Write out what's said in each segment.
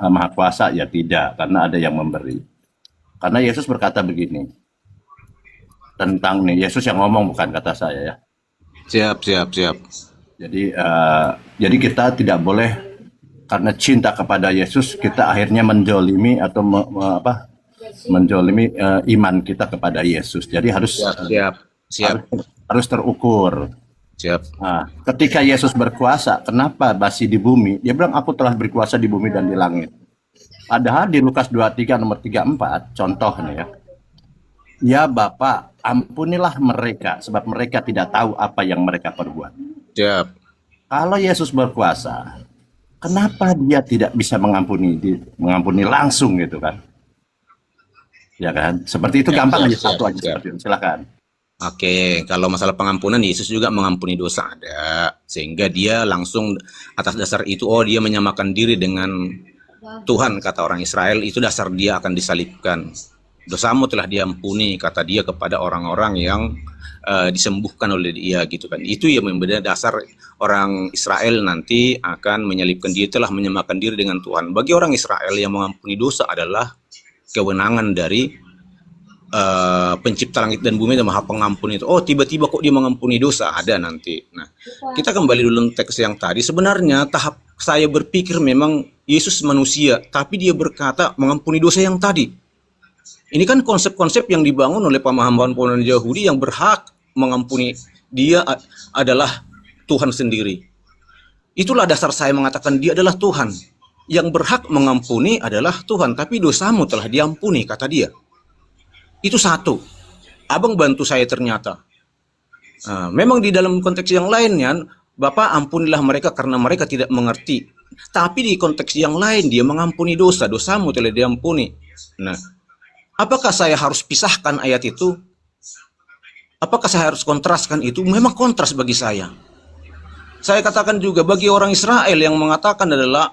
Maha Kuasa? Ya tidak, karena ada yang memberi. Karena Yesus berkata begini, tentang nih, Yesus yang ngomong bukan kata saya ya. Siap, siap, siap. Jadi kita tidak boleh karena cinta kepada Yesus kita akhirnya menjolimi atau menjolimi iman kita kepada Yesus. Jadi harus Siap, siap, siap, harus terukur. siap. Nah, ketika Yesus berkuasa, kenapa masih di bumi? Dia bilang aku telah berkuasa di bumi dan di langit. Padahal di Lukas 23 nomor 34 contoh nih ya. Ya Bapa, ampunilah mereka sebab mereka tidak tahu apa yang mereka perbuat. Siap. Kalau Yesus berkuasa, kenapa dia tidak bisa mengampuni langsung gitu kan? Ya kan? Seperti itu Siap, gampang siap, aja, siap, satu aja siap. seperti itu. Silakan. Oke, kalau masalah pengampunan, Yesus juga mengampuni dosa ada. Sehingga dia langsung atas dasar itu, oh dia menyamakan diri dengan Tuhan, kata orang Israel, itu dasar dia akan disalibkan. Dosamu telah diampuni, kata dia kepada orang-orang yang disembuhkan oleh dia gitu kan. Itu yang membeda dasar orang Israel nanti akan menyalibkan dia, telah menyamakan diri dengan Tuhan. Bagi orang Israel yang mengampuni dosa adalah kewenangan dari pencipta langit dan bumi dan maha pengampun itu. Oh, tiba-tiba kok dia mengampuni dosa? Ada nanti. Nah, kita kembali dulu teks yang tadi. Sebenarnya tahap saya berpikir memang Yesus manusia, tapi dia berkata mengampuni dosa yang tadi. Ini kan konsep-konsep yang dibangun oleh pemahaman Yahudi yang berhak mengampuni. Dia adalah Tuhan sendiri. Itulah dasar saya mengatakan dia adalah Tuhan. Yang berhak mengampuni adalah Tuhan, tapi dosamu telah diampuni, kata dia. Itu satu. Abang bantu saya ternyata. Memang di dalam konteks yang lainnya, Bapak ampunilah mereka karena mereka tidak mengerti. Tapi di konteks yang lain, dia mengampuni dosa. Dosamu telah diampuni. Nah, apakah saya harus pisahkan ayat itu? Apakah saya harus kontraskan itu? Memang kontras bagi saya. Saya katakan juga bagi orang Israel yang mengatakan adalah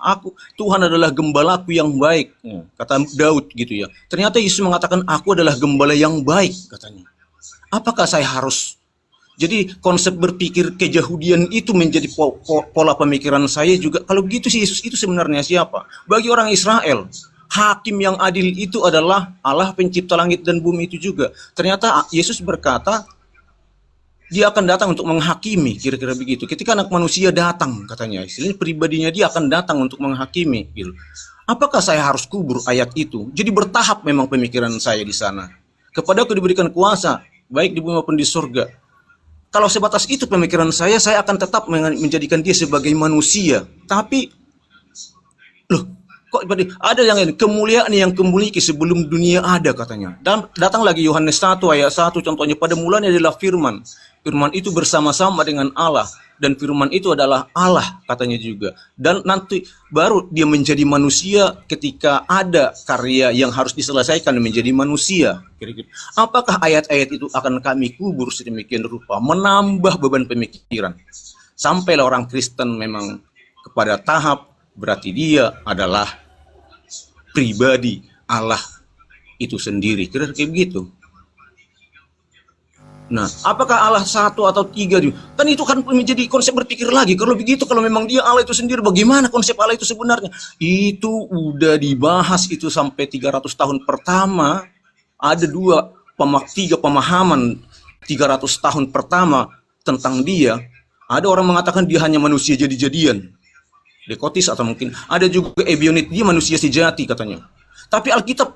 Tuhan adalah gembalaku yang baik, kata Daud gitu ya. Ternyata Yesus mengatakan aku adalah gembala yang baik, katanya. Apakah saya harus? Jadi konsep berpikir keyahudian itu menjadi pola pemikiran saya juga. Kalau begitu sih Yesus itu sebenarnya siapa? Bagi orang Israel, hakim yang adil itu adalah Allah pencipta langit dan bumi itu juga. Ternyata Yesus berkata dia akan datang untuk menghakimi, kira-kira begitu. Ketika anak manusia datang, katanya, istilahnya pribadinya dia akan datang untuk menghakimi. Gitu. Apakah saya harus kubur ayat itu? Jadi bertahap memang pemikiran saya di sana. Kepadaku diberikan kuasa, baik di bumi maupun di surga. Kalau sebatas itu pemikiran saya akan tetap menjadikan dia sebagai manusia. Tapi, loh, kok ada yang lain, kemuliaan yang kemuliki sebelum dunia ada, katanya. Dan datang lagi Yohanes 1 ayat 1 contohnya, pada mulanya adalah firman. Firman itu bersama-sama dengan Allah. Dan firman itu adalah Allah, katanya juga. Dan nanti baru dia menjadi manusia ketika ada karya yang harus diselesaikan menjadi manusia. Kira-kira. Apakah ayat-ayat itu akan kami kubur sedemikian rupa? Menambah beban pemikiran. Sampailah orang Kristen memang kepada tahap berarti dia adalah pribadi Allah itu sendiri. Kira-kira kayak begitu. Nah, apakah Allah satu atau tiga? Kan itu kan menjadi konsep berpikir lagi. Kalau begitu, kalau memang dia Allah itu sendiri, bagaimana konsep Allah itu sebenarnya? Itu udah dibahas itu sampai 300 tahun pertama. Ada tiga pemahaman 300 tahun pertama tentang dia. Ada orang mengatakan dia hanya manusia jadi-jadian. Dekotis atau mungkin ada juga ebionit, dia manusia sejati katanya. Tapi Alkitab,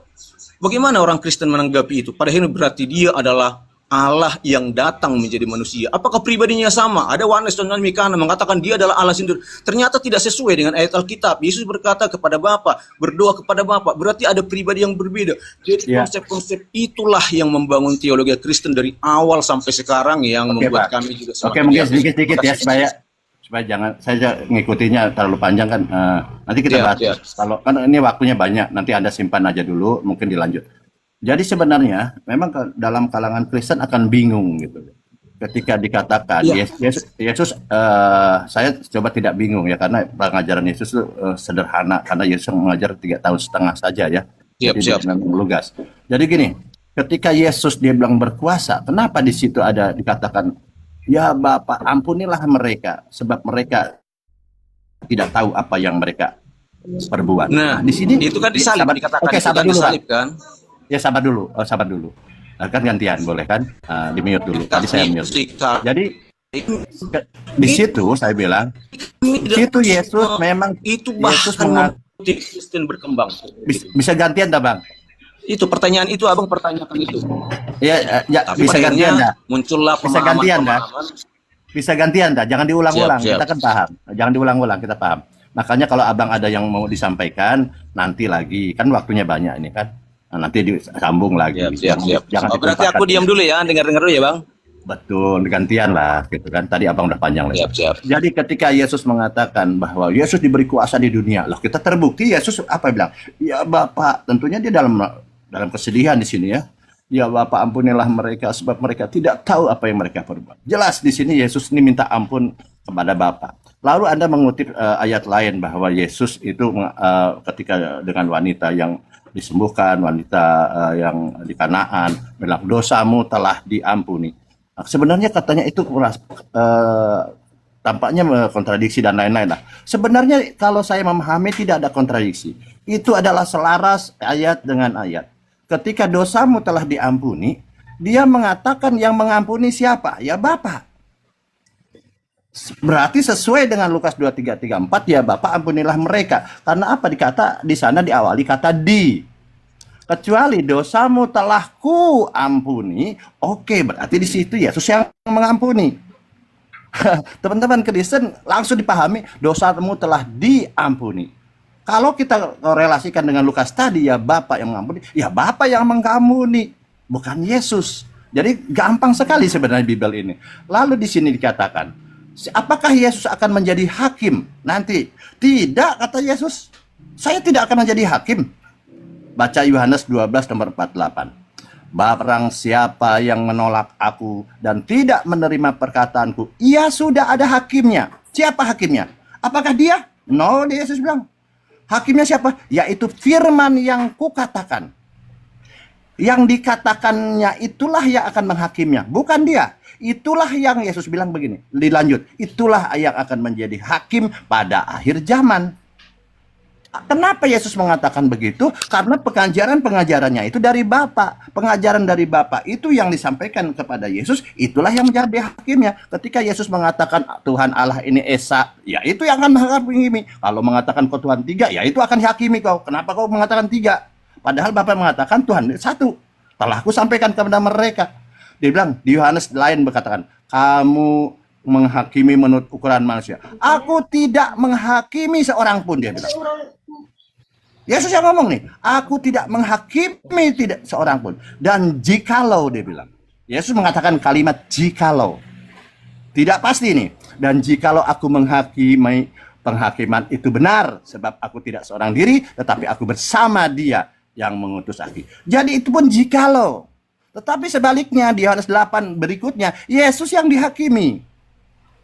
bagaimana orang Kristen menanggapi itu? Padahal berarti dia adalah Allah yang datang menjadi manusia. Apakah pribadinya sama? Ada Yohanes dan Mikana mengatakan dia adalah Allah sendiri. Ternyata tidak sesuai dengan ayat Alkitab. Yesus berkata kepada Bapa, berdoa kepada Bapa. Berarti ada pribadi yang berbeda. Jadi konsep-konsep itulah yang membangun teologi Kristen dari awal sampai sekarang yang membuat Pak. kami juga Oke, mungkin sedikit-sedikit ya supaya jangan saya ngikutinya terlalu panjang kan. Nanti kita bahas. Kalau kan ini waktunya banyak, nanti Anda simpan aja dulu, mungkin dilanjut. Jadi sebenarnya memang dalam kalangan Kristen akan bingung gitu. Ketika dikatakan Yesus, saya coba tidak bingung ya karena pengajaran Yesus itu sederhana karena Yesus mengajar 3,5 tahun saja ya. Jadi memang lugas. Jadi gini, ketika Yesus dia bilang berkuasa, kenapa di situ ada dikatakan ya Bapa ampunilah mereka sebab mereka tidak tahu apa yang mereka perbuat. Nah, Di sini itu kan disalib, sabar. dikatakan Oke, itu sabar kan dulu, Pak. disalib kan. Ya sabar dulu. Oh, sabar dulu. Kan gantian boleh kan? Di mute dulu. Tadi saya mute. Jadi di situ saya bilang, situ Yesus memang itu Yesus bahkan membuat Kristen berkembang. bisa gantian tak, Bang? Itu pertanyaan itu abang pertanyakan itu. Ya, ya Tapi bisa pada gantian akhirnya dah. muncullah Bisa gantian dah. pemahaman. Bisa gantian dah. Jangan diulang-ulang. Siap, siap. Kita kan paham. Jangan diulang-ulang. Kita paham. Makanya kalau abang ada yang mau disampaikan nanti lagi, kan waktunya banyak ini kan. Nah, nanti disambung lagi. Siap. Jangan Berarti aku diam dulu ya, dengar-dengar dulu ya bang. Betul, gantian lah gitu kan. Tadi abang udah panjang lebar. Siap. Jadi ketika Yesus mengatakan bahwa Yesus diberi kuasa di dunia, loh kita terbukti Yesus apa bilang? Ya Bapak, tentunya dia dalam kesedihan di sini ya. Ya Bapak, ampunilah mereka sebab mereka tidak tahu apa yang mereka perbuat. Jelas di sini Yesus ini minta ampun kepada Bapak. Lalu Anda mengutip ayat lain bahwa Yesus itu ketika dengan wanita yang disembuhkan, wanita yang di Kanaan bilang dosamu telah diampuni. Sebenarnya katanya itu tampaknya kontradiksi dan lain-lain lah. Sebenarnya kalau saya memahami tidak ada kontradiksi. Itu adalah selaras ayat dengan ayat. Ketika dosamu telah diampuni, dia mengatakan yang mengampuni siapa? Ya Bapa. Berarti sesuai dengan Lukas 23:34 ya Bapa ampunilah mereka. Karena apa dikata di sana diawali kata di. Kecuali dosamu telah ku ampuni, oke, berarti di situ Yesus yang mengampuni. Teman-teman Kristen langsung dipahami dosamu telah diampuni. Kalau kita korelasikan dengan Lukas tadi ya Bapak yang mengampuni, ya Bapak yang mengampuni, bukan Yesus. Jadi gampang sekali sebenarnya Bible ini. Lalu di sini dikatakan, apakah Yesus akan menjadi hakim nanti? Tidak, kata Yesus. Saya tidak akan menjadi hakim. Baca Yohanes 12 nomor 48. Barang siapa yang menolak aku dan tidak menerima perkataanku, ia sudah ada hakimnya. Siapa hakimnya? Apakah dia? No, Yesus bilang. Hakimnya siapa? Yaitu firman yang kukatakan. Yang dikatakannya itulah yang akan menghakimnya, bukan dia. Itulah yang Yesus bilang begini. Dilanjut, itulah yang akan menjadi hakim pada akhir zaman. Kenapa Yesus mengatakan begitu? Karena pengajarannya itu dari Bapa. Pengajaran dari Bapa itu yang disampaikan kepada Yesus, itulah yang menjadi hakimnya. Ketika Yesus mengatakan Tuhan Allah ini Esa, ya itu yang akan menghakimi. Kalau mengatakan kau Tuhan tiga, ya itu akan hakimi kau. Kenapa kau mengatakan tiga? Padahal Bapa mengatakan Tuhan satu. Telah aku sampaikan kepada mereka. Dia bilang, di Yohanes lain berkatakan, kamu menghakimi menurut ukuran manusia. Aku tidak menghakimi seorang pun, dia bilang. Yesus yang ngomong nih, aku tidak menghakimi tidak seorang pun. Dan jikalau, dia bilang. Yesus mengatakan kalimat jikalau. Tidak pasti nih. Dan jikalau aku menghakimi, penghakiman itu benar. Sebab aku tidak seorang diri, tetapi aku bersama dia yang mengutus aku. Jadi itu pun jikalau. Tetapi sebaliknya di Yohanes 8 berikutnya, Yesus yang dihakimi.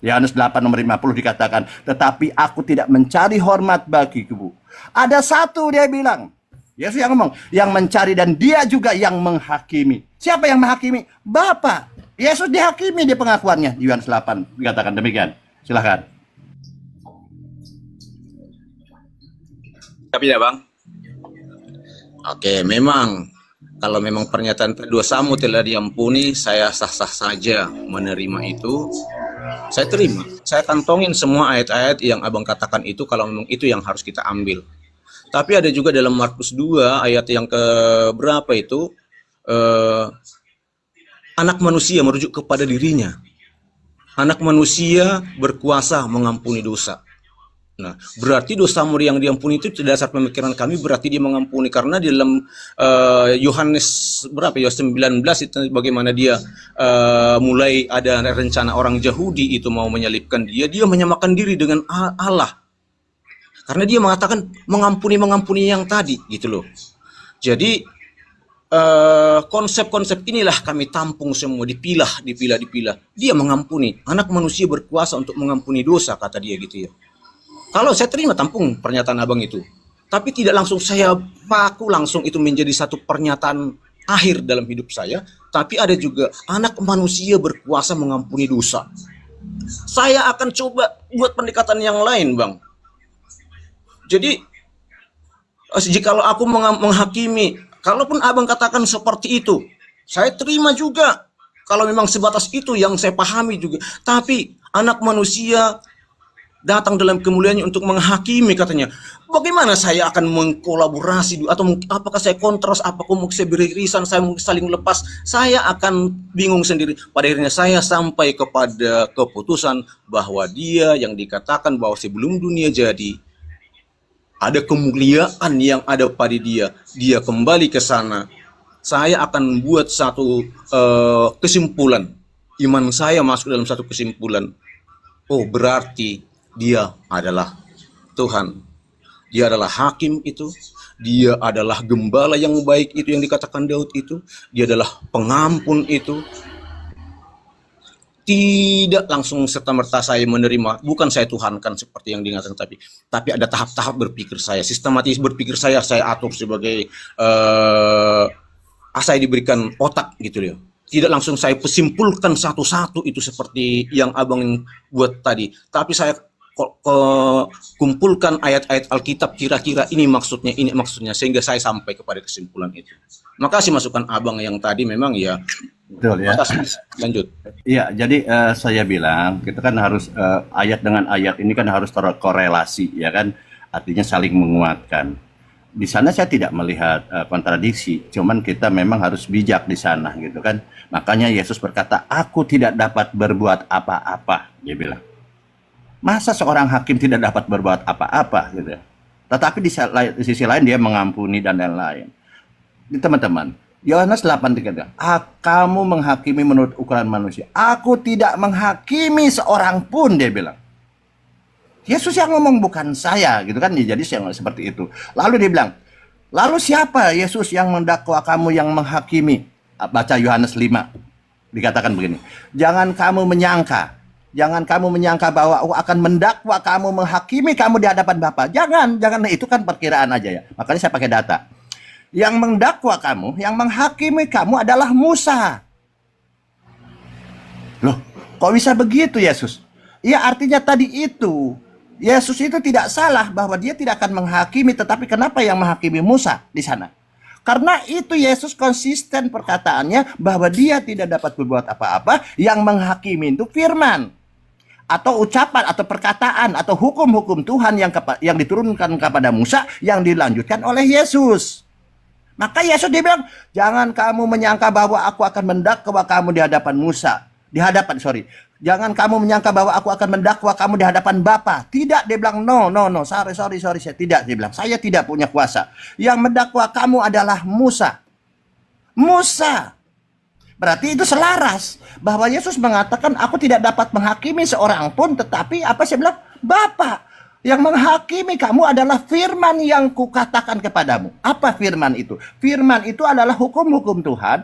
Yohanes 8 nomor 50 dikatakan, tetapi aku tidak mencari hormat bagiku. Ada satu dia bilang, Yesus yang ngomong, yang mencari dan dia juga yang menghakimi. Siapa yang menghakimi? Bapa. Yesus dihakimi di pengakuannya. Di Yohanes 8 dikatakan demikian. Silahkan. Tapi ya bang. Oke, memang kalau memang pernyataan dosamu telah diampuni, saya sah-sah saja menerima itu. Saya terima, saya kantongin semua ayat-ayat yang abang katakan itu kalau memang itu yang harus kita ambil. Tapi ada juga dalam Markus 2 ayat yang ke berapa itu, anak manusia merujuk kepada dirinya. Anak manusia berkuasa mengampuni dosa. Nah, berarti dosamu yang diampuni itu dasar pemikiran kami berarti dia mengampuni, karena di dalam Yohanes berapa ya 19 itu bagaimana dia mulai ada rencana orang Yahudi itu mau menyalibkan dia menyamakan diri dengan Allah. Karena dia mengatakan mengampuni yang tadi gitu loh. Jadi konsep-konsep inilah kami tampung semua, dipilah. Dia mengampuni, anak manusia berkuasa untuk mengampuni dosa kata dia gitu ya. Kalau saya terima tampung pernyataan abang itu, tapi tidak langsung saya paku langsung itu menjadi satu pernyataan akhir dalam hidup saya. Tapi ada juga anak manusia berkuasa mengampuni dosa. Saya akan coba buat pendekatan yang lain bang. Jadi Jikalau aku menghakimi, kalaupun abang katakan seperti itu, saya terima juga. Kalau memang sebatas itu yang saya pahami juga. Tapi anak manusia datang dalam kemuliaannya untuk menghakimi katanya. Bagaimana saya akan mengkolaborasi atau apakah saya kontras, apakah mungkin saya beririsan, saya mungkin saling lepas, saya akan bingung sendiri. Pada akhirnya saya sampai kepada keputusan bahwa dia yang dikatakan bahwa sebelum dunia jadi ada kemuliaan yang ada pada dia, dia kembali ke sana. Saya akan buat satu kesimpulan. Iman saya masuk dalam satu kesimpulan. Oh, berarti dia adalah Tuhan. Dia adalah hakim itu. Dia adalah gembala yang baik itu yang dikatakan Daud itu. Dia adalah pengampun itu. Tidak langsung serta-merta saya menerima. Bukan saya tuhankan seperti yang diingatkan tapi ada tahap-tahap berpikir saya. Sistematis berpikir saya atur sebagai saya diberikan otak gitu ya. Tidak langsung saya simpulkan satu-satu itu seperti yang abang buat tadi. Tapi saya kumpulkan ayat-ayat Alkitab, kira-kira ini maksudnya, sehingga saya sampai kepada kesimpulan itu. Makasih masukan abang yang tadi memang ya. Betul ya. Makasih. Lanjut. Iya, jadi saya bilang kita kan harus ayat dengan ayat ini kan harus terkorelasi ya kan, artinya saling menguatkan. Di sana saya tidak melihat kontradiksi, cuman kita memang harus bijak di sana gitu kan. Makanya Yesus berkata, aku tidak dapat berbuat apa-apa, dia bilang. Masa seorang hakim tidak dapat berbuat apa-apa gitu ya. Tetapi di sisi lain dia mengampuni dan lain-lain. Teman-teman, Yohanes 8:3, kamu menghakimi menurut ukuran manusia. Aku tidak menghakimi seorang pun, dia bilang. Yesus yang ngomong, bukan saya gitu kan. Jadi seperti itu. Lalu dia bilang, lalu siapa Yesus yang mendakwa kamu yang menghakimi? Baca Yohanes 5. Dikatakan begini, jangan kamu menyangka bahwa aku akan mendakwa kamu, menghakimi kamu di hadapan Bapa. Jangan, itu kan perkiraan aja ya. Makanya saya pakai data. Yang mendakwa kamu, yang menghakimi kamu adalah Musa. Loh, kok bisa begitu Yesus? Ya artinya tadi itu, Yesus itu tidak salah bahwa dia tidak akan menghakimi, tetapi kenapa yang menghakimi Musa di sana? Karena itu Yesus konsisten perkataannya bahwa dia tidak dapat berbuat apa-apa, yang menghakimi itu firman atau ucapan atau perkataan atau hukum-hukum Tuhan yang diturunkan kepada Musa yang dilanjutkan oleh Yesus. Maka Yesus dia bilang, jangan kamu menyangka bahwa aku akan mendakwa kamu di hadapan Jangan kamu menyangka bahwa aku akan mendakwa kamu di hadapan Bapa. Tidak, dia bilang, no, sorry, saya tidak. Dia bilang, saya tidak punya kuasa. Yang mendakwa kamu adalah Musa. Berarti itu selaras bahwa Yesus mengatakan, aku tidak dapat menghakimi seorang pun, tetapi apa saya bilang? Bapa yang menghakimi kamu adalah firman yang kukatakan kepadamu. Apa firman itu? Firman itu adalah hukum-hukum Tuhan,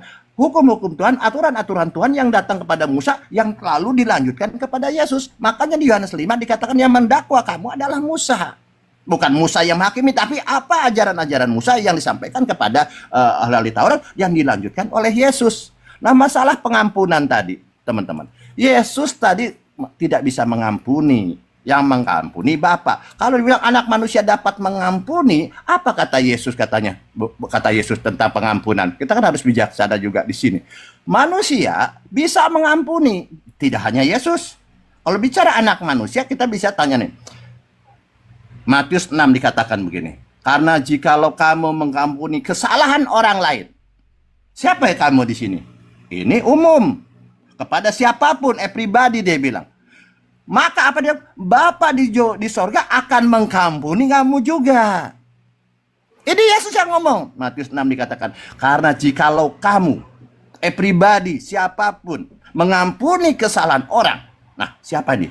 aturan-aturan Tuhan yang datang kepada Musa yang lalu dilanjutkan kepada Yesus. Makanya di Yohanes 5 dikatakan yang mendakwa kamu adalah Musa. Bukan Musa yang menghakimi, tapi apa ajaran-ajaran Musa yang disampaikan kepada ahli Taurat yang dilanjutkan oleh Yesus. Nah, masalah pengampunan tadi, teman-teman. Yesus tadi tidak bisa mengampuni, yang mengampuni Bapa. Kalau dibilang anak manusia dapat mengampuni, apa kata Yesus katanya? Kata Yesus tentang pengampunan. Kita kan harus bijaksana juga di sini. Manusia bisa mengampuni, tidak hanya Yesus. Kalau bicara anak manusia, kita bisa tanya nih. Matius 6 dikatakan begini. Karena jikalau kamu mengampuni kesalahan orang lain. Siapa ya kamu di sini? Ini umum. Kepada siapapun, everybody dia bilang. Maka apa dia? Bapa di sorga akan mengampuni kamu juga. Ini Yesus yang ngomong. Matius 6 dikatakan, karena jikalau kamu, everybody, siapapun, mengampuni kesalahan orang. Nah, siapa nih?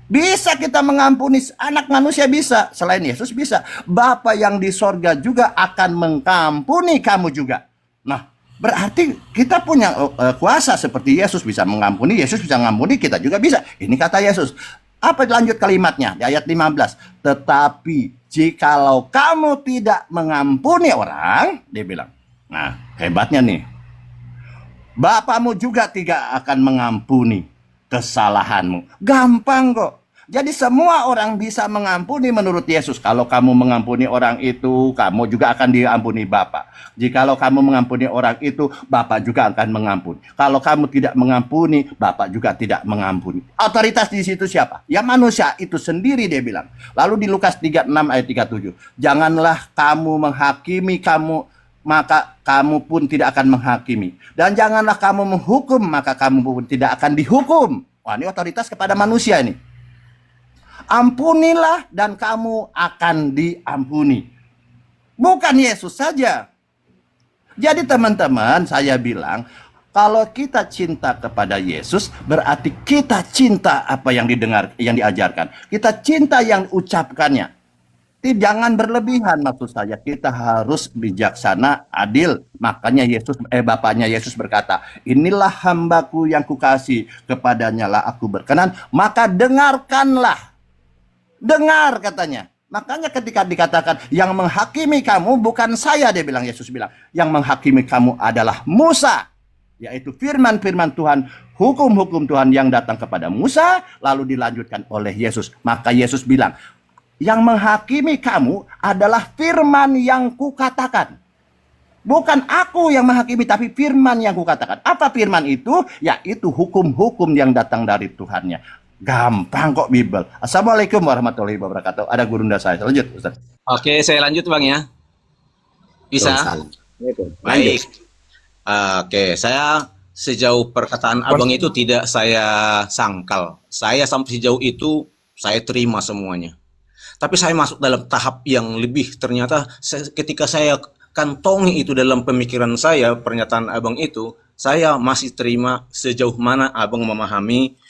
Bisa kita mengampuni, anak manusia bisa. Selain Yesus bisa. Bapa yang di sorga juga akan mengampuni kamu juga. Nah, berarti kita punya kuasa seperti Yesus bisa mengampuni, Yesus bisa mengampuni, kita juga bisa. Ini kata Yesus. Apa lanjut kalimatnya di ayat 15? Tetapi jikalau kamu tidak mengampuni orang, dia bilang. Nah, hebatnya nih. Bapamu juga tidak akan mengampuni kesalahanmu. Gampang kok. Jadi semua orang bisa mengampuni menurut Yesus. Kalau kamu mengampuni orang itu, kamu juga akan diampuni Bapa. Jikalau kamu mengampuni orang itu, Bapa juga akan mengampuni. Kalau kamu tidak mengampuni, Bapa juga tidak mengampuni. Otoritas di situ siapa? Ya manusia itu sendiri, dia bilang. Lalu di Lukas 36 ayat 37, janganlah kamu menghakimi kamu, maka kamu pun tidak akan menghakimi. Dan janganlah kamu menghukum, maka kamu pun tidak akan dihukum. Wah, ini otoritas kepada manusia ini. Ampunilah dan kamu akan diampuni. Bukan Yesus saja. Jadi teman-teman, saya bilang, kalau kita cinta kepada Yesus, berarti kita cinta apa yang didengar, yang diajarkan. Kita cinta yang ucapkannya. Jangan berlebihan, maksud saya. Kita harus bijaksana, adil. Makanya Bapaknya Yesus berkata, inilah hambaku yang kukasih, kepadanya lah aku berkenan, maka dengarkanlah. Dengar, katanya. Makanya ketika dikatakan yang menghakimi kamu bukan saya, dia bilang, Yesus bilang, yang menghakimi kamu adalah Musa, yaitu firman-firman Tuhan, hukum-hukum Tuhan yang datang kepada Musa, lalu dilanjutkan oleh Yesus. Maka Yesus bilang, yang menghakimi kamu adalah firman yang kukatakan. Bukan aku yang menghakimi, tapi firman yang kukatakan. Apa firman itu? Yaitu hukum-hukum yang datang dari Tuhannya. Gampang kok Bible. Assalamualaikum warahmatullahi wabarakatuh. Ada gurunda saya. Lanjut, Ustaz. Oke, saya lanjut Bang ya. Bisa? Baik. Oke, saya sejauh perkataan Abang itu tidak saya sangkal. Saya sampai sejauh itu saya terima semuanya. Tapi saya masuk dalam tahap yang lebih. Ternyata ketika saya kantongi itu dalam pemikiran saya, pernyataan Abang itu, saya masih terima sejauh mana Abang memahami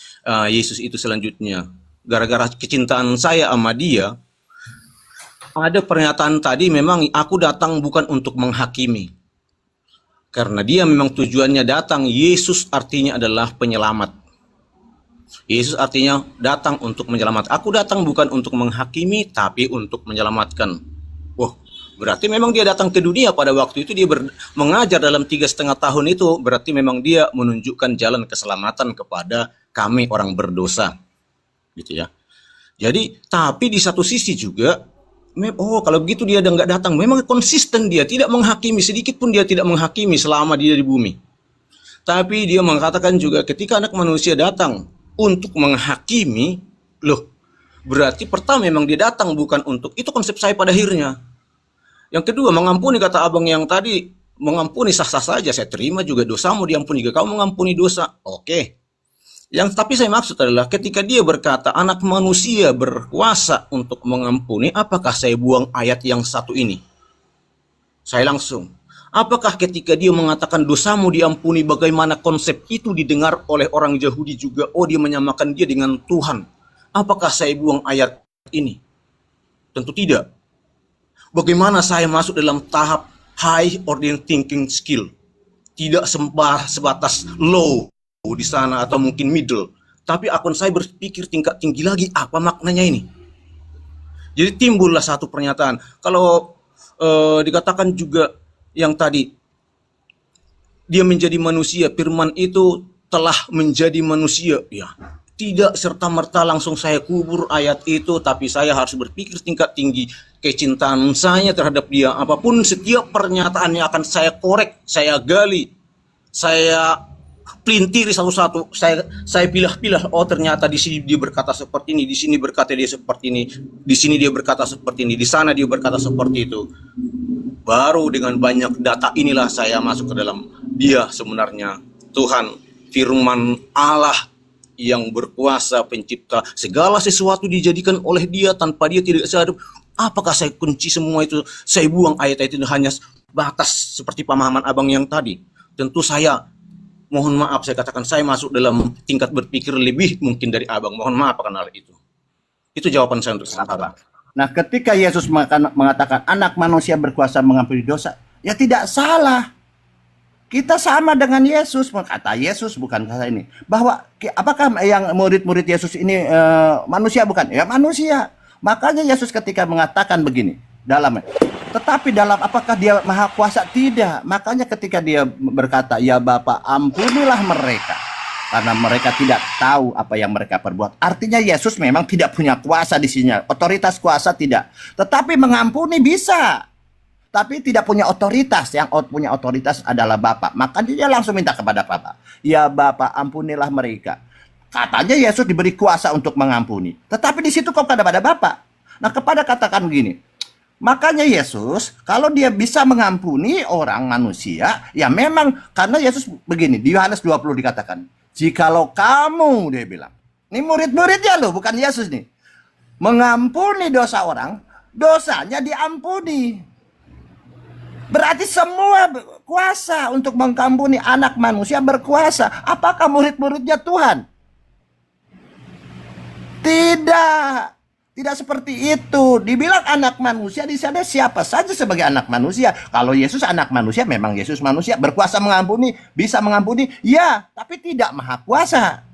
Yesus itu selanjutnya. Gara-gara kecintaan saya sama dia, ada pernyataan tadi, memang aku datang bukan untuk menghakimi. Karena dia memang tujuannya datang, Yesus artinya adalah penyelamat. Yesus artinya datang untuk menyelamat. Aku datang bukan untuk menghakimi, tapi untuk menyelamatkan. Wah, berarti memang dia datang ke dunia pada waktu itu, dia mengajar dalam 3,5 tahun itu, berarti memang dia menunjukkan jalan keselamatan kepada kami orang berdosa, gitu ya. Jadi, tapi di satu sisi juga, kalau begitu dia nggak datang, memang konsisten dia, tidak menghakimi, sedikit pun dia tidak menghakimi selama dia di bumi. Tapi dia mengatakan juga ketika anak manusia datang untuk menghakimi, loh, berarti pertama memang dia datang bukan untuk, itu konsep saya pada akhirnya. Yang kedua, mengampuni, kata Abang yang tadi, mengampuni sah-sah saja, saya terima juga dosamu diampuni, jika kau mengampuni dosa, oke. Yang tapi saya maksud adalah ketika dia berkata anak manusia berkuasa untuk mengampuni, apakah saya buang ayat yang satu ini? Saya langsung, apakah ketika dia mengatakan dosamu diampuni, bagaimana konsep itu didengar oleh orang Yahudi juga? Oh, dia menyamakan dia dengan Tuhan. Apakah saya buang ayat ini? Tentu tidak. Bagaimana saya masuk dalam tahap high order thinking skill? Tidak sebatas low di sana atau mungkin middle, tapi akun saya berpikir tingkat tinggi lagi, apa maknanya ini? Jadi timbullah satu pernyataan, kalau dikatakan juga yang tadi dia menjadi manusia, firman itu telah menjadi manusia, ya tidak serta-merta langsung saya kubur ayat itu, tapi saya harus berpikir tingkat tinggi kecintaan saya terhadap dia. Apapun setiap pernyataannya akan saya korek, saya gali, saya pelintiri satu-satu, saya pilah-pilah. Oh, ternyata di sini dia berkata seperti ini, di sini berkata dia seperti ini, di sini dia berkata seperti ini, di sana dia berkata seperti itu. Baru dengan banyak data inilah saya masuk ke dalam dia sebenarnya Tuhan, firman Allah yang berkuasa, pencipta segala sesuatu dijadikan oleh dia tanpa dia tidak sadar. Apakah saya kunci semua itu, saya buang ayat-ayat itu hanya batas seperti pemahaman Abang yang tadi? Tentu saya mohon maaf, saya katakan saya masuk dalam tingkat berpikir lebih mungkin dari Abang. Mohon maaf akan hal itu. Itu jawaban saya untuk sekarang. Nah, ketika Yesus mengatakan anak manusia berkuasa mengampuni dosa, ya tidak salah. Kita sama dengan Yesus, kata Yesus, bukan kata ini. Bahwa apakah yang murid-murid Yesus ini manusia bukan? Ya manusia. Makanya Yesus ketika mengatakan begini, tetapi dalam apakah dia maha kuasa? Tidak. Makanya ketika dia berkata, ya Bapa, ampunilah mereka. karena mereka tidak tahu apa yang mereka perbuat. Artinya Yesus memang tidak punya kuasa di sini, otoritas kuasa tidak. Tetapi mengampuni bisa. Tapi tidak punya otoritas. Yang punya otoritas adalah Bapa. Maka dia langsung minta kepada Bapa. Ya Bapa, ampunilah mereka. Katanya Yesus diberi kuasa untuk mengampuni. Tetapi di situ kok kepada Bapa. Nah, kepada katakan begini. Makanya Yesus, kalau dia bisa mengampuni orang manusia, ya memang karena Yesus begini, di Yohanes 20 dikatakan, jikalau kamu, dia bilang, ini murid-muridnya loh, bukan Yesus nih, mengampuni dosa orang, dosanya diampuni. Berarti semua kuasa untuk mengampuni anak manusia berkuasa. Apakah murid-muridnya Tuhan? Tidak. Tidak seperti itu. Dibilang anak manusia, di sana siapa saja sebagai anak manusia. Kalau Yesus anak manusia, memang Yesus manusia, berkuasa mengampuni, bisa mengampuni, ya, tapi tidak maha kuasa.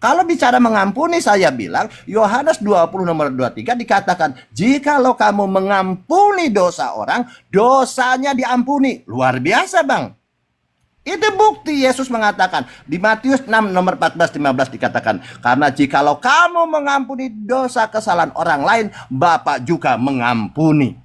Kalau bicara mengampuni, saya bilang Yohanes 20 nomor 23 dikatakan, jikalau kamu mengampuni dosa orang, dosanya diampuni. Luar biasa, Bang. Itu bukti Yesus mengatakan di Matius 6 nomor 14-15 dikatakan, karena jikalau kamu mengampuni dosa kesalahan orang lain, Bapa juga mengampuni.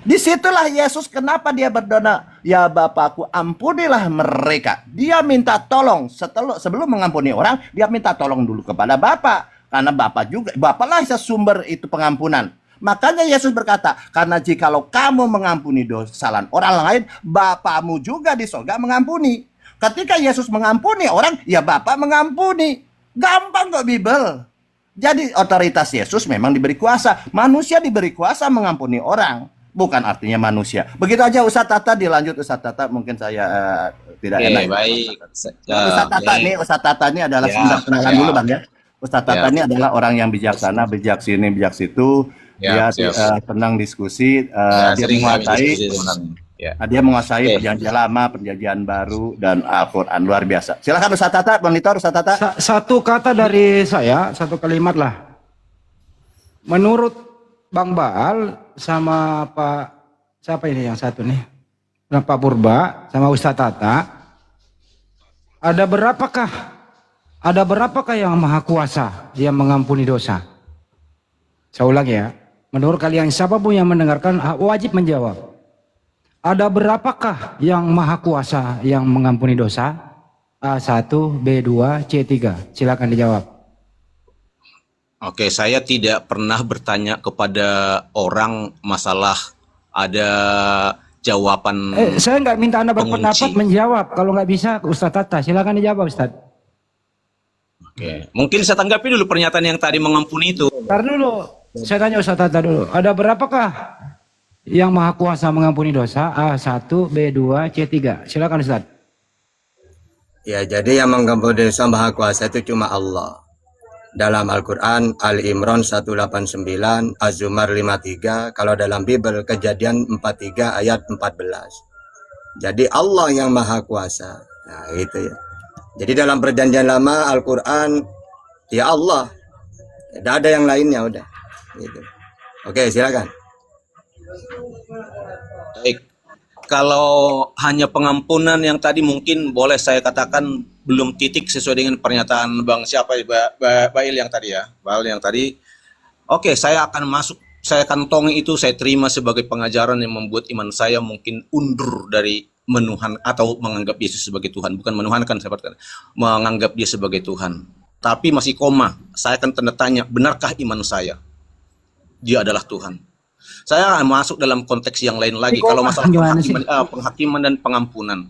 Disitulah Yesus kenapa dia berdoa, ya Bapakku ampunilah mereka. Dia minta tolong sebelum mengampuni orang, dia minta tolong dulu kepada Bapa, karena Bapa juga, Bapa lah sumber itu pengampunan. Makanya Yesus berkata, karena jikalau kamu mengampuni dosa kesalahan orang lain, Bapamu juga di surga mengampuni. Ketika Yesus mengampuni orang, ya Bapa mengampuni. Gampang kok Bible. Jadi otoritas Yesus memang diberi kuasa. Manusia diberi kuasa mengampuni orang. Bukan artinya manusia. Begitu aja Ustadz Tata, dilanjut Ustadz Tata. Mungkin saya tidak enak. Baik. Ustadz Tata ini adalah kenalan dulu Bang ya. Ustadz Tata ini adalah orang yang bijaksana, bijak sini, bijak situ. Dia tenang diskusi, dia menguasai, dia menguasai perjanjian lama, perjanjian baru, dan Al-Quran. Luar biasa. Silakan Ustadz Tata, monitor Ustadz Tata. Satu kata dari saya, satu kalimat lah. Menurut Bang Baal sama Pak, siapa ini yang satu nih? Pak Purba sama Ustadz Tata, ada berapakah yang maha kuasa yang mengampuni dosa? Saya ulang ya. Menurut kalian siapapun yang mendengarkan wajib menjawab. Ada berapakah yang maha kuasa yang mengampuni dosa? A1, B2, C3. Silakan dijawab. Oke, saya tidak pernah bertanya kepada orang masalah ada jawaban. Saya nggak minta Anda berpendapat menjawab. Kalau nggak bisa, Ustadz Tata, silakan dijawab, Ustadz. Oke, mungkin saya tanggapi dulu pernyataan yang tadi mengampuni itu. Ntar dulu. Saya tanya Ustadz Tata dulu, ada berapakah yang maha kuasa mengampuni dosa? A1, B2, C3. Silakan Ustadz. Ya, jadi yang mengampuni dosa maha kuasa itu cuma Allah. Dalam Al-Quran, Ali Imran 189, Az-Zumar 53, kalau dalam Bible, Kejadian 43 ayat 14. Jadi Allah yang maha kuasa. Nah, itu ya. Jadi dalam perjanjian lama, Al-Quran, ya Allah. Tidak ada yang lainnya, udah. Gitu. Oke, silakan. Baik, kalau hanya pengampunan yang tadi mungkin boleh saya katakan belum titik sesuai dengan pernyataan Bang siapa Bail yang tadi ya, Bail yang tadi. Oke, saya akan masuk, saya kantongi itu, saya terima sebagai pengajaran yang membuat iman saya mungkin undur dari menuhan atau menganggap Yesus sebagai Tuhan, bukan menuhankan, saya katakan, menganggap dia sebagai Tuhan. Tapi masih koma, saya akan tanda tanya, benarkah iman saya? Dia adalah Tuhan. Saya masuk dalam konteks yang lain lagi. Kalau masalah penghakiman dan pengampunan,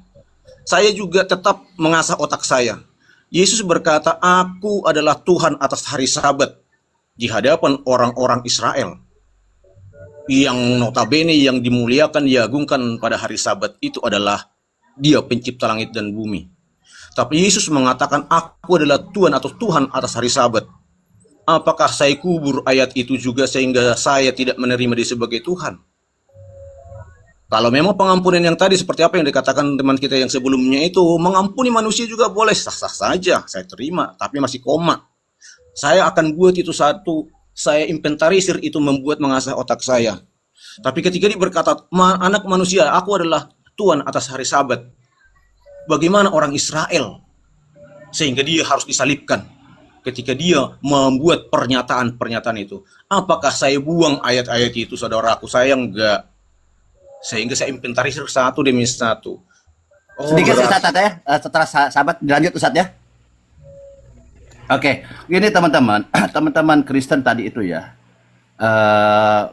saya juga tetap mengasah otak saya. Yesus berkata, aku adalah Tuhan atas hari Sabat di hadapan orang-orang Israel. Yang notabene yang dimuliakan, diagungkan pada hari Sabat itu adalah dia pencipta langit dan bumi. Tapi Yesus mengatakan, aku adalah Tuhan atau Tuhan atas hari Sabat. Apakah saya kubur ayat itu juga sehingga saya tidak menerima dia sebagai Tuhan? Kalau memang pengampunan yang tadi seperti apa yang dikatakan teman kita yang sebelumnya itu, mengampuni manusia juga boleh, sah-sah saja, saya terima, tapi masih koma. Saya akan buat itu satu, saya inventarisir itu, membuat mengasah otak saya. Tapi ketika dia berkata, anak manusia, aku adalah Tuhan atas hari Sabat. Bagaimana orang Israel sehingga dia harus disalibkan. Ketika dia membuat pernyataan-pernyataan itu, apakah saya buang ayat-ayat itu, saudaraku? Saya enggak. Sehingga saya inventarisir satu demi satu. Oh, Sedikit berat. Ustadz ya, setelah sahabat dilanjut Ustadz ya. Oke, gini teman-teman, teman-teman Kristen tadi itu ya,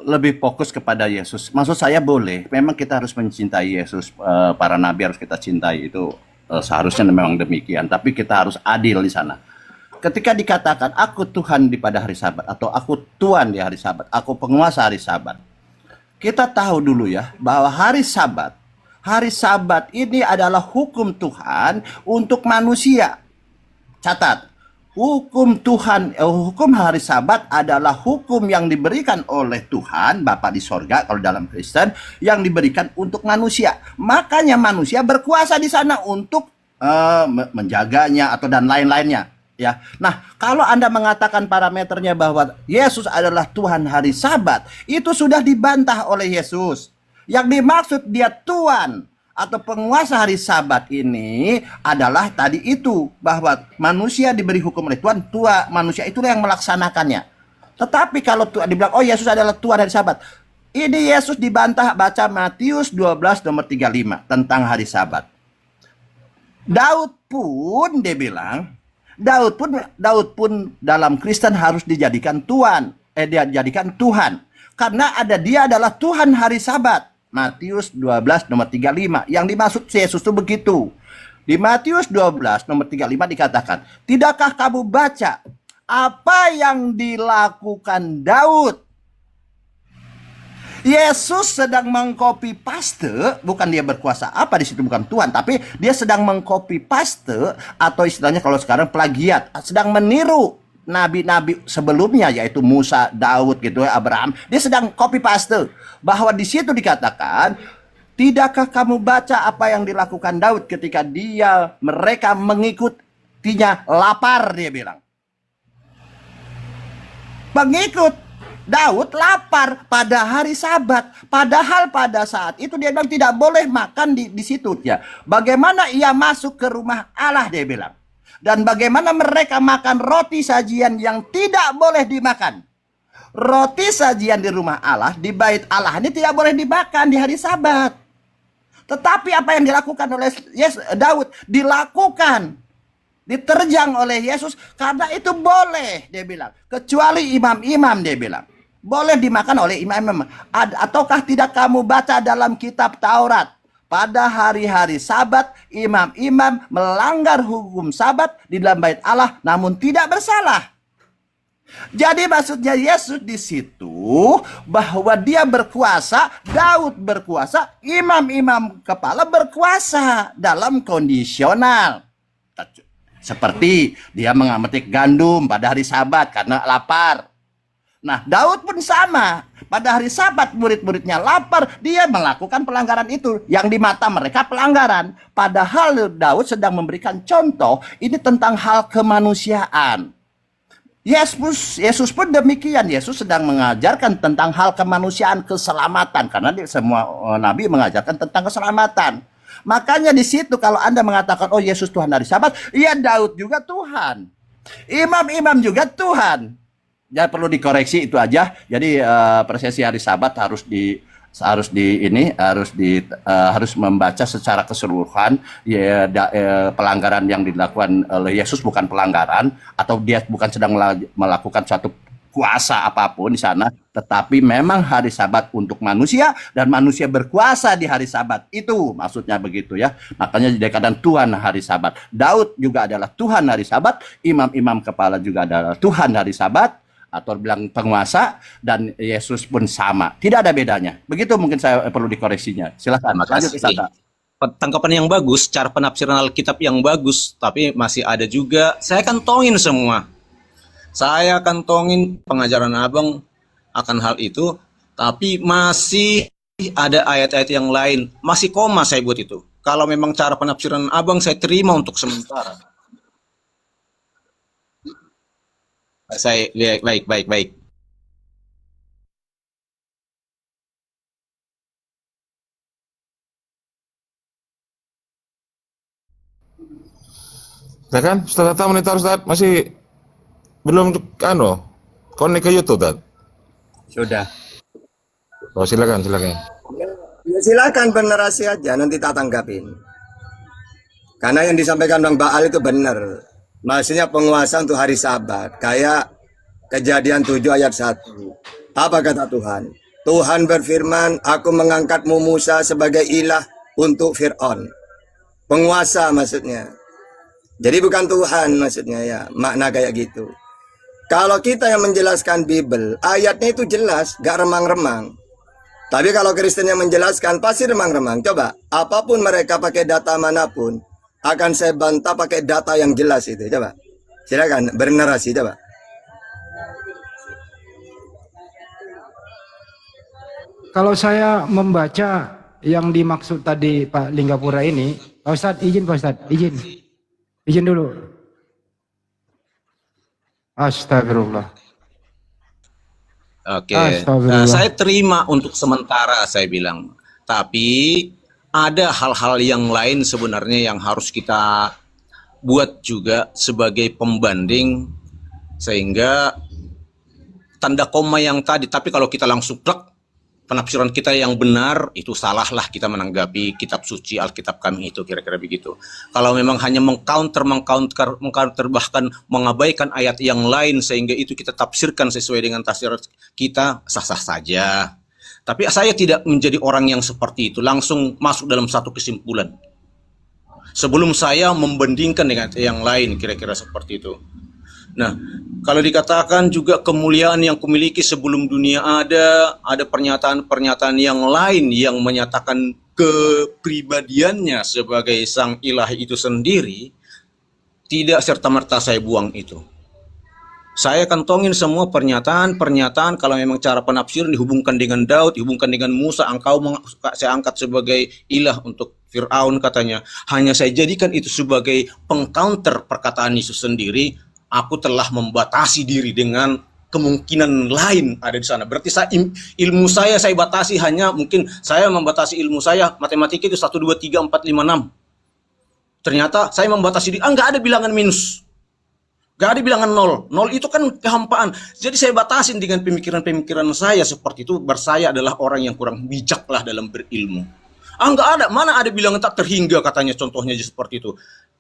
lebih fokus kepada Yesus. Maksud saya boleh, memang kita harus mencintai Yesus, para nabi harus kita cintai, itu seharusnya memang demikian. Tapi kita harus adil di sana. Ketika dikatakan aku Tuhan di pada hari Sabat, atau aku Tuhan di hari Sabat, aku penguasa hari Sabat, kita tahu dulu ya bahwa hari Sabat ini adalah hukum Tuhan untuk manusia. Catat, hukum hari Sabat adalah hukum yang diberikan oleh Tuhan Bapa di sorga kalau dalam Kristen, yang diberikan untuk manusia. Makanya manusia berkuasa di sana untuk menjaganya atau dan lain-lainnya. Ya, nah kalau Anda mengatakan parameternya bahwa Yesus adalah Tuhan hari Sabat, itu sudah dibantah oleh Yesus. Yang dimaksud dia Tuhan atau penguasa hari Sabat ini adalah tadi itu, bahwa manusia diberi hukum oleh Tuhan, manusia itulah yang melaksanakannya. Tetapi kalau Tuhan dibilang, oh Yesus adalah Tuhan hari Sabat, ini Yesus dibantah. Baca Matius 12 nomor 35 tentang hari Sabat. Daud pun dia bilang, Daud pun dalam Kristen harus dijadikan Tuhan, dijadikan Tuhan, karena dia adalah Tuhan hari Sabat. Matius 12 nomor 35. Yang dimaksud Yesus itu begitu. Di Matius 12 nomor 35 dikatakan, tidakkah kamu baca apa yang dilakukan Daud? Yesus sedang mengcopy paste, bukan dia berkuasa apa di situ, bukan Tuhan, tapi dia sedang mengcopy paste, atau istilahnya kalau sekarang plagiat, sedang meniru nabi-nabi sebelumnya, yaitu Musa, Daud gitu ya, Abraham. Dia sedang copy paste, bahwa di situ dikatakan, tidakkah kamu baca apa yang dilakukan Daud ketika mereka mengikutinya lapar, dia bilang. Pengikut Daud lapar pada hari Sabat, padahal pada saat itu dia bilang tidak boleh makan di situ ya. Bagaimana ia masuk ke rumah Allah, dia bilang. Dan bagaimana mereka makan roti sajian yang tidak boleh dimakan. Roti sajian di rumah Allah, di bait Allah ini tidak boleh dimakan di hari Sabat. Tetapi apa yang dilakukan oleh Daud dilakukan, diterjang oleh Yesus, karena itu boleh, dia bilang. Kecuali imam-imam, dia bilang. Boleh dimakan oleh imam-imam. Ataukah tidak kamu baca dalam kitab Taurat, pada hari-hari Sabat imam-imam melanggar hukum Sabat di dalam bait Allah namun tidak bersalah. Jadi maksudnya Yesus di situ bahwa dia berkuasa, Daud berkuasa, imam-imam kepala berkuasa dalam kondisional. Seperti dia memetik gandum pada hari Sabat karena lapar. Nah, Daud pun sama. Pada hari Sabat murid-muridnya lapar, dia melakukan pelanggaran itu. Yang di mata mereka pelanggaran. Padahal Daud sedang memberikan contoh, ini tentang hal kemanusiaan. Yesus pun demikian. Yesus sedang mengajarkan tentang hal kemanusiaan, keselamatan. Karena semua nabi mengajarkan tentang keselamatan. Makanya di situ kalau Anda mengatakan, oh Yesus Tuhan hari Sabat, ya Daud juga Tuhan. Imam-imam juga Tuhan. Ya perlu dikoreksi itu aja. Jadi prosesi hari Sabat harus membaca secara keseluruhan. Pelanggaran yang dilakukan oleh Yesus bukan pelanggaran, atau dia bukan sedang melakukan suatu kuasa apapun di sana, tetapi memang hari Sabat untuk manusia dan manusia berkuasa di hari Sabat. Itu maksudnya begitu ya. Makanya dikatakan Tuhan hari Sabat. Daud juga adalah Tuhan hari Sabat, imam-imam kepala juga adalah Tuhan hari Sabat, atau bilang penguasa, dan Yesus pun sama. Tidak ada bedanya. Begitu mungkin saya perlu dikoreksinya. Silakan. Lanjut, Ustaz. Tangkapan yang bagus, cara penafsiran Alkitab yang bagus, tapi masih ada juga, saya kantongin semua. Saya kantongin pengajaran Abang akan hal itu, tapi masih ada ayat-ayat yang lain. Masih koma saya buat itu. Kalau memang cara penafsiran Abang saya terima untuk sementara. Saya baik. Ya kan? Ustaz Atta monitor Ustaz masih belum connect ke YouTube Ustaz. Sudah. Oh, silakan. Ya silakan bernerasi aja, nanti tak tanggapin. Karena yang disampaikan Bang Baal itu benar. Maksudnya penguasa untuk hari Sabat. Kayak Kejadian 7 ayat 1. Apa kata Tuhan? Tuhan berfirman, aku mengangkatmu Musa sebagai ilah untuk Fir'aun. Penguasa maksudnya. Jadi bukan Tuhan maksudnya ya. Makna kayak gitu. Kalau kita yang menjelaskan Bible, ayatnya itu jelas, gak remang-remang. Tapi kalau Kristen yang menjelaskan, pasti remang-remang. Coba, apapun mereka pakai data manapun, akan saya bantah pakai data yang jelas itu. Coba, silakan bernarasi, coba. Kalau saya membaca yang dimaksud tadi Pak Linggapura ini, Pak Ustadz izin Pak Ustadz, izin dulu. Astagfirullah. Oke, Astagfirullah. saya terima untuk sementara saya bilang. Tapi ada hal-hal yang lain sebenarnya yang harus kita buat juga sebagai pembanding sehingga tanda koma yang tadi. Tapi kalau kita langsung plek penafsiran kita yang benar itu salahlah kita menanggapi kitab suci Alkitab kami itu kira-kira begitu. Kalau memang hanya mengcounter bahkan mengabaikan ayat yang lain sehingga itu kita tafsirkan sesuai dengan tafsir kita sah-sah saja. Tapi saya tidak menjadi orang yang seperti itu langsung masuk dalam satu kesimpulan. Sebelum saya membandingkan dengan yang lain kira-kira seperti itu. Nah, kalau dikatakan juga kemuliaan yang kumiliki sebelum dunia ada pernyataan-pernyataan yang lain yang menyatakan kepribadiannya sebagai sang ilahi itu sendiri, tidak serta-merta saya buang itu. Saya kantongin semua pernyataan kalau memang cara penafsiran dihubungkan dengan Daud, dihubungkan dengan Musa, saya angkat sebagai ilah untuk Fir'aun katanya. Hanya saya jadikan itu sebagai pengcounter perkataan Yesus sendiri. Aku telah membatasi diri dengan kemungkinan lain ada di sana. Berarti ilmu saya batasi hanya mungkin saya membatasi ilmu saya matematika itu 1, 2, 3, 4, 5, 6. Ternyata saya membatasi nggak ada bilangan minus. Nggak ada bilangan 0. 0 itu kan kehampaan. Jadi saya batasin dengan pemikiran-pemikiran saya seperti itu. Saya adalah orang yang kurang bijak lah dalam berilmu. Nggak ada. Mana ada bilangan tak terhingga katanya contohnya seperti itu.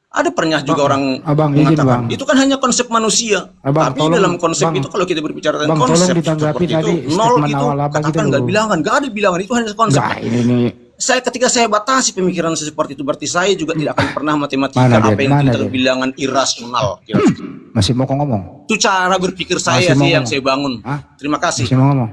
Ada pernah juga orang mengatakan itu kan hanya konsep manusia. Tapi dalam konsep itu kalau kita berbicara tentang konsep seperti itu, 0 itu katakan nggak bilangan, nggak ada bilangan, itu hanya konsep. Ketika saya batasi pemikiran seperti itu, berarti saya juga tidak akan pernah matematika apa yang kita bilangan irasional. Masih mau ngomong? Itu cara berpikir saya sih yang saya bangun. Terima kasih. Masih mau ngomong?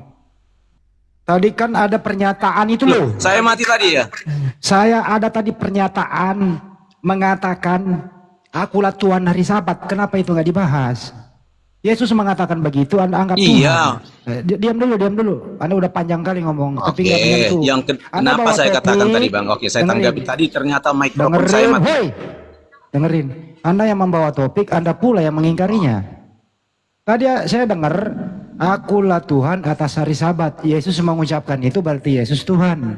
Tadi kan ada pernyataan itu loh. Saya mati tadi ya. Saya ada tadi pernyataan mengatakan akulah Tuhan hari Sabat. Kenapa itu nggak dibahas? Yesus mengatakan begitu, Anda anggap Tuhan. Iya. Diam dulu. Anda udah panjang kali ngomong. Oke, tapi kenapa saya katakan tadi Bang? Oke, saya tanggapi tadi ternyata mikrofon saya mati. Dengerin. Anda yang membawa topik, Anda pula yang mengingkarinya. Tadi saya dengar, akulah Tuhan atas hari Sabat. Yesus mengucapkan itu berarti Yesus Tuhan.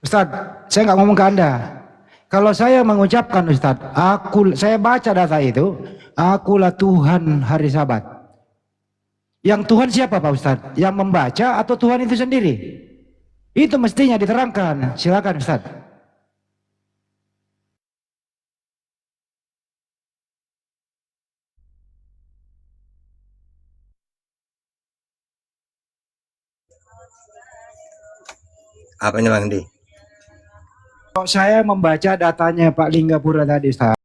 Ustadz, saya nggak ngomong ke Anda. Kalau saya mengucapkan Ustadz, saya baca data itu, akulah Tuhan hari Sabat. Yang Tuhan siapa Pak Ustadz? Yang membaca atau Tuhan itu sendiri? Itu mestinya diterangkan. Silakan Ustadz. Apanya Bang Di? Kalau saya membaca datanya Pak Linggapura tadi Ustaz,